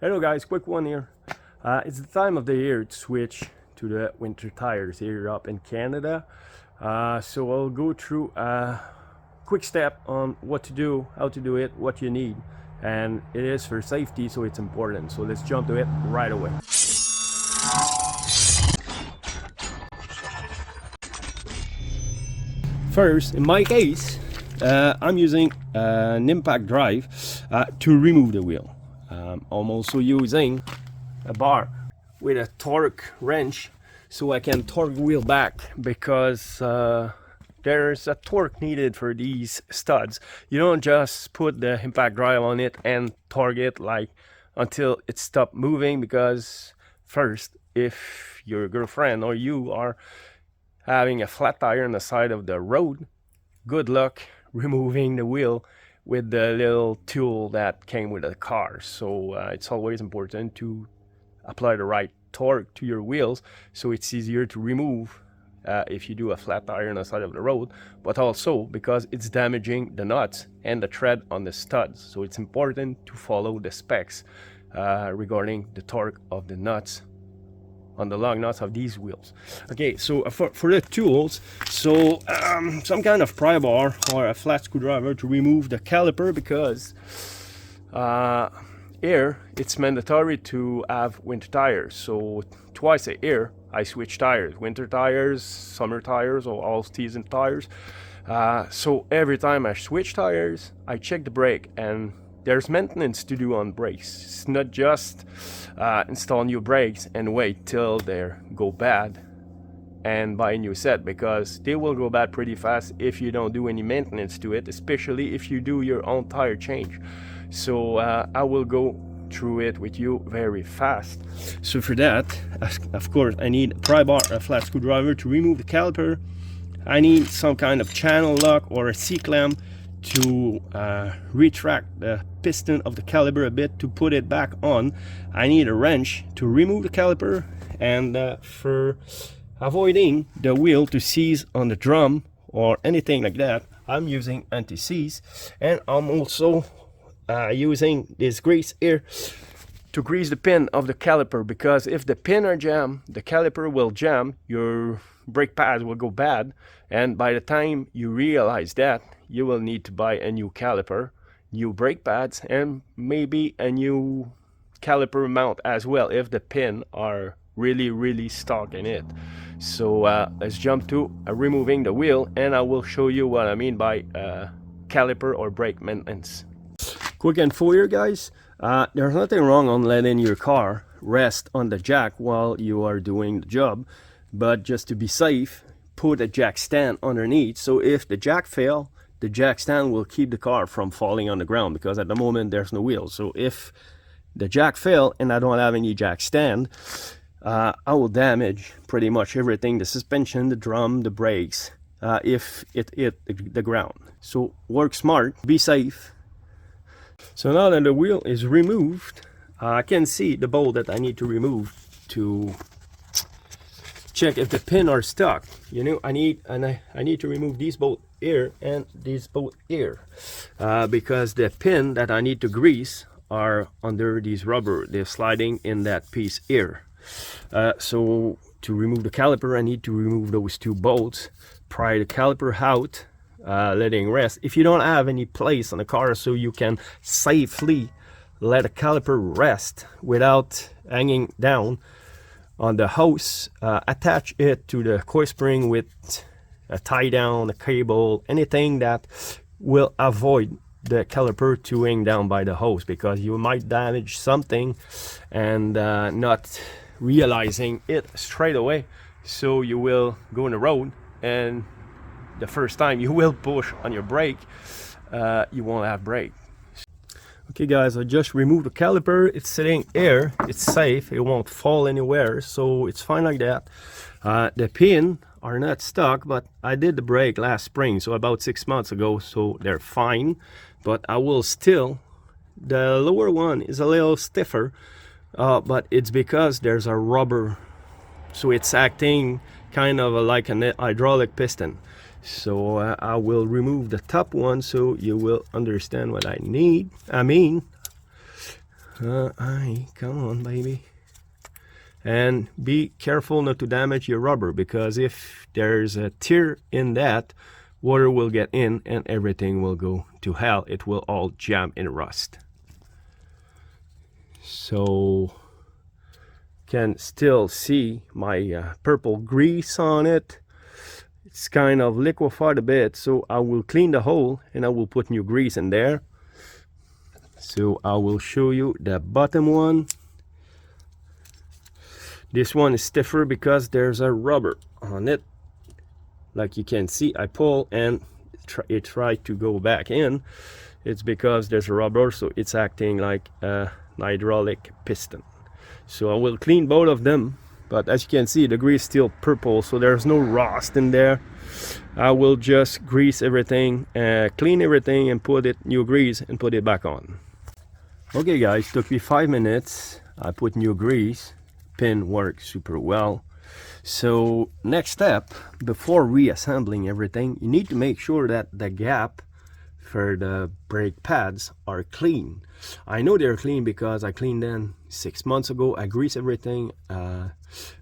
Hello guys, quick one here. It's the time of the year to switch to the winter tires here up in Canada. So I'll go through a quick step on what to do, how to do it, what you need. And it is for safety, so it's important. So let's jump to it right away. First, in my case, I'm using an impact drive to remove the wheel. I'm also using a bar with a torque wrench so I can torque the wheel back, because there's a torque needed for these studs. You don't just put the impact drive on it and torque it like until it stops moving, because first, if your girlfriend or you are having a flat tire on the side of the road, good luck removing the wheel with the little tool that came with the car. So it's always important to apply the right torque to your wheels, so it's easier to remove if you do a flat tire on the side of the road, but also because it's damaging the nuts and the tread on the studs. So it's important to follow the specs regarding the torque of the nuts on the lug nuts of these wheels. Okay, so for the tools, so some kind of pry bar or a flat screwdriver to remove the caliper, because here it's mandatory to have winter tires. So twice a year I switch tires, winter tires, summer tires, or all season tires. So every time I switch tires, I check the brake, and there's maintenance to do on brakes. It's not just install new brakes and wait till they go bad and buy a new set, because they will go bad pretty fast if you don't do any maintenance to it, especially if you do your own tire change. So I will go through it with you very fast. So for that, of course, I need a pry bar, a flat screwdriver to remove the caliper. I need some kind of channel lock or a C-clamp to retract the piston of the caliper a bit to put it back on. I need a wrench to remove the caliper, and for avoiding the wheel to seize on the drum or anything like that, I'm using anti-seize, and I'm also using this grease here to grease the pin of the caliper, because if the pin are jammed, the caliper will jam, your brake pads will go bad, and by the time you realize that, you will need to buy a new caliper, new brake pads, and maybe a new caliper mount as well if the pin are really stuck in it. So let's jump to removing the wheel, and I will show you what I mean by caliper or brake maintenance. Quick info here, guys. There's nothing wrong on letting your car rest on the jack while you are doing the job, but just to be safe, put a jack stand underneath, so if the jack fail, the jack stand will keep the car from falling on the ground, because at the moment there's no wheel. So if the jack fail and I don't have any jack stand, I will damage pretty much everything, the suspension, the drum, the brakes, if it hit the ground. So work smart, be safe. So now that the wheel is removed, I can see the bolt that I need to remove to check if the pin are stuck. You know, I need to remove these bolts here and these bolts here, because the pin that I need to grease are under these rubber. They're sliding in that piece here. So to remove the caliper, I need to remove those two bolts, pry the caliper out, letting rest. If you don't have any place on the car so you can safely let a caliper rest without hanging down on the hose, attach it to the coil spring with a tie down, a cable, anything that will avoid the caliper to hang down by the hose, because you might damage something and not realizing it straight away. So you will go on the road, and the first time you will push on your brake, you won't have brake. Okay guys, I just removed the caliper. It's sitting here, it's safe, it won't fall anywhere, so it's fine like that. The pin are not stuck, but I did the brake last spring, so about 6 months ago, so they're fine. But I will still, the lower one is a little stiffer, but it's because there's a rubber, so it's acting kind of like an hydraulic piston. So I will remove the top one so you will understand what I mean. Aye, come on, baby. And be careful not to damage your rubber, because if there's a tear in that, water will get in and everything will go to hell. It will all jam in rust. So can still see my purple grease on it. It's kind of liquefied a bit, so I will clean the hole and I will put new grease in there. So I will show you the bottom one. This one is stiffer because there's a rubber on it. Like you can see, I pull and it tried to go back in. It's because there's a rubber, so it's acting like an hydraulic piston. So I will clean both of them, but as you can see, the grease is still purple, so there's no rust in there. I will just grease everything, clean everything, and put it new grease and put it back on. Okay guys, took me 5 minutes. I put new grease. Pin works super well. So next step, before reassembling everything, you need to make sure that the gap for the brake pads are clean. I know they're clean because I cleaned them 6 months ago. I grease everything,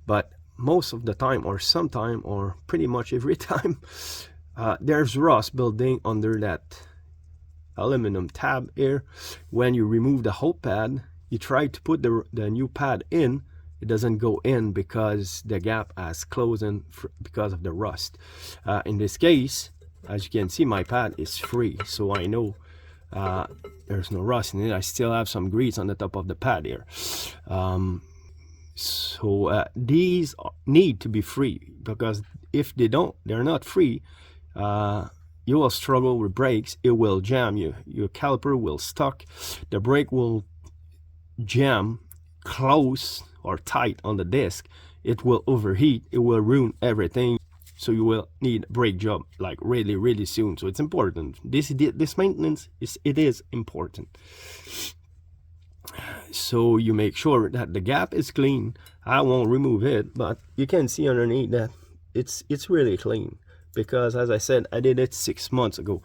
but most of the time, or sometime, or pretty much every time, there's rust building under that aluminum tab here. When you remove the whole pad, you try to put the new pad in, it doesn't go in because the gap has closed in because of the rust. In this case, as you can see, my pad is free, so I know there's no rust in it. I still have some grease on the top of the pad here. These need to be free, because if they're not free, you will struggle with brakes. It will jam you. Your caliper will stuck. The brake will jam close or tight on the disc. It will overheat. It will ruin everything. So you will need a brake job like really soon. So it's important. This maintenance is important. So you make sure that the gap is clean. I won't remove it, but you can see underneath that it's really clean, because as I said, I did it 6 months ago.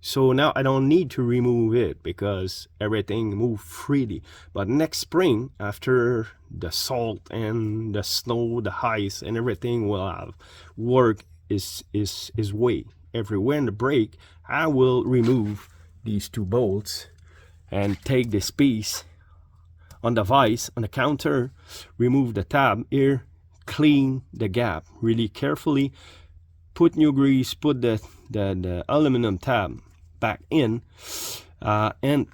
So now I don't need to remove it because everything moved freely. But next spring, after the salt and the snow, the ice and everything will have work is way everywhere in the brake, I will remove these 2 bolts and take this piece on the vise on the counter, remove the tab here, clean the gap really carefully, put new grease, put the aluminum tab back in, and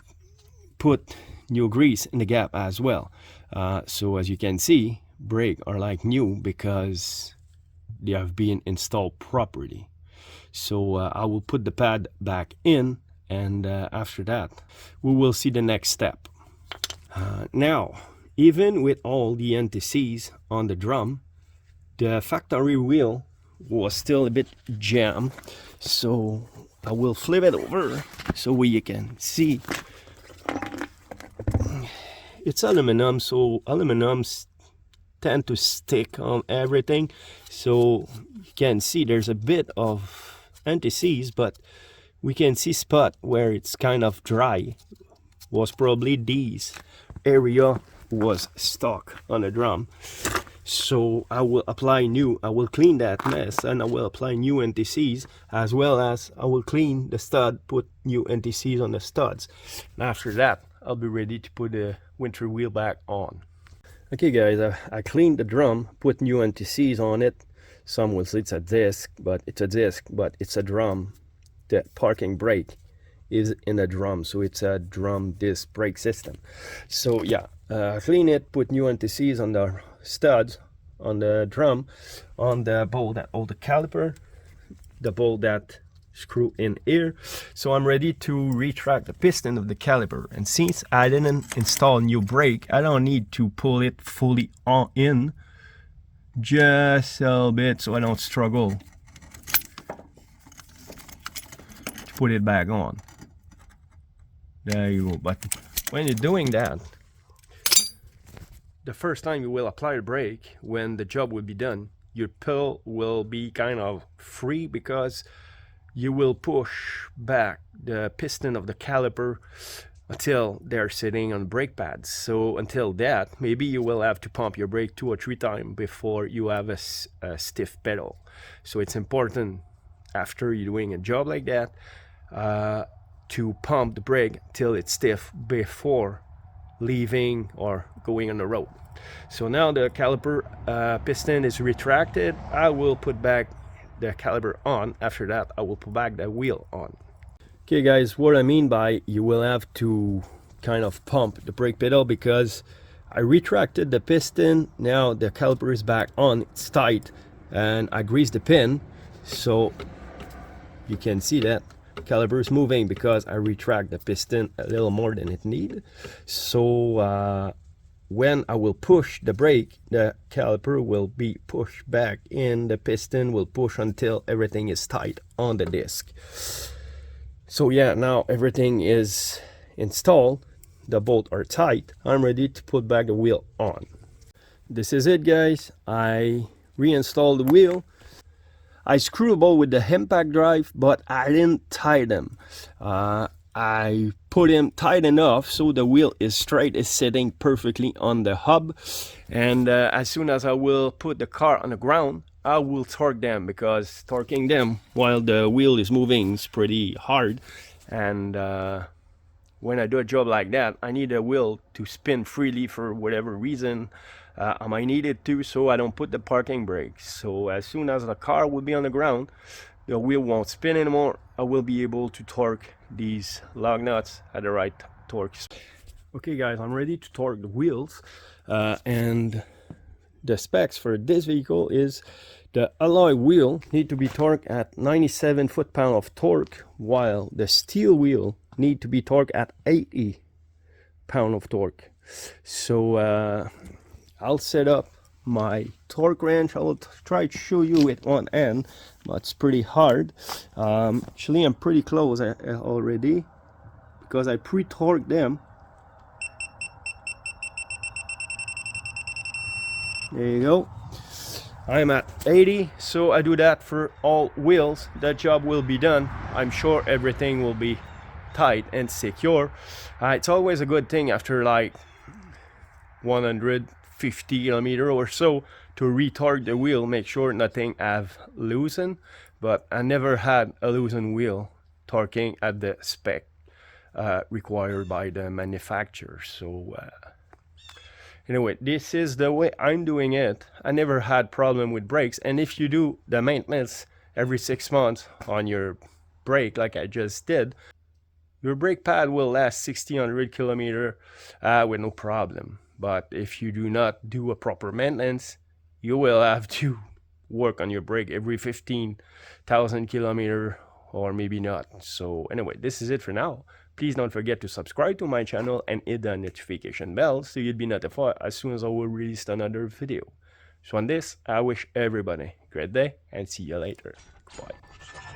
put new grease in the gap as well. So as you can see, brakes are like new because they have been installed properly. So I will put the pad back in, and after that we will see the next step. Now, even with all the NTCs on the drum, the factory wheel was still a bit jammed, so I will flip it over so you can see. It's aluminum, so aluminums tend to stick on everything. So you can see there's a bit of NTCs, but we can see spot where it's kind of dry. Was probably these area was stuck on the drum. So I will clean that mess, and I will apply new NTCs, as well as I will clean the stud, put new NTCs on the studs. And after that, I'll be ready to put the winter wheel back on. Okay guys, I cleaned the drum, put new NTCs on it. Some will say it's a disc, but it's a drum. The parking brake is in a drum, so it's a drum disc brake system. So yeah, clean it, put new NTCs on the studs, on the drum, on the bolt that hold the caliper, the bolt that screw in here. So I'm ready to retract the piston of the caliper, and since I didn't install new brake, I don't need to pull it fully on in, just a little bit, so I don't struggle to put it back on. There you go. But when you're doing that, the first time you will apply the brake, when the job will be done, your pedal will be kind of free, because you will push back the piston of the caliper until they're sitting on brake pads. So until that, maybe you will have to pump your brake 2 or 3 times before you have a stiff pedal. So it's important after you're doing a job like that to pump the brake till it's stiff before leaving or going on the road. So now the caliper piston is retracted. I will put back the caliper on. After that, I will put back the wheel on. Okay guys, what I mean by you will have to kind of pump the brake pedal, because I retracted the piston. Now the caliper is back on, it's tight, and I greased the pin, so you can see that caliper is moving because I retract the piston a little more than it needed. So when I will push the brake, the caliper will be pushed back in, the piston will push until everything is tight on the disc. So yeah, now everything is installed, the bolts are tight, I'm ready to put back the wheel on. This is it guys, I reinstalled the wheel. I screwed the bolt with the impact drive, but I didn't tie them. I put them tight enough so the wheel is straight, is sitting perfectly on the hub. And as soon as I will put the car on the ground, I will torque them, because torquing them while the wheel is moving is pretty hard. And when I do a job like that, I need the wheel to spin freely for whatever reason. I might need it to, so I don't put the parking brakes. So as soon as the car will be on the ground, the wheel won't spin anymore. I will be able to torque these lug nuts at the right torque. Okay guys, I'm ready to torque the wheels, and the specs for this vehicle is the alloy wheel need to be torqued at 97 foot-pound of torque, while the steel wheel need to be torqued at 80 pound of torque. So I'll set up my torque wrench. I will try to show you with one end, but it's pretty hard. Actually, I'm pretty close already, because I pre-torqued them. There you go. I'm at 80, so I do that for all wheels. That job will be done. I'm sure everything will be tight and secure. It's always a good thing after like 150 kilometers or so to retorque the wheel, make sure nothing have loosened. But I never had a loosened wheel torquing at the spec required by the manufacturer. So anyway, this is the way I'm doing it. I never had problem with brakes. And if you do the maintenance every 6 months on your brake like I just did, your brake pad will last 1600 kilometers with no problem. But if you do not do a proper maintenance, you will have to work on your brake every 15,000 kilometers, or maybe not. So anyway, this is it for now. Please don't forget to subscribe to my channel and hit the notification bell so you'll be notified as soon as I will release another video. So on this, I wish everybody a great day and see you later. Bye.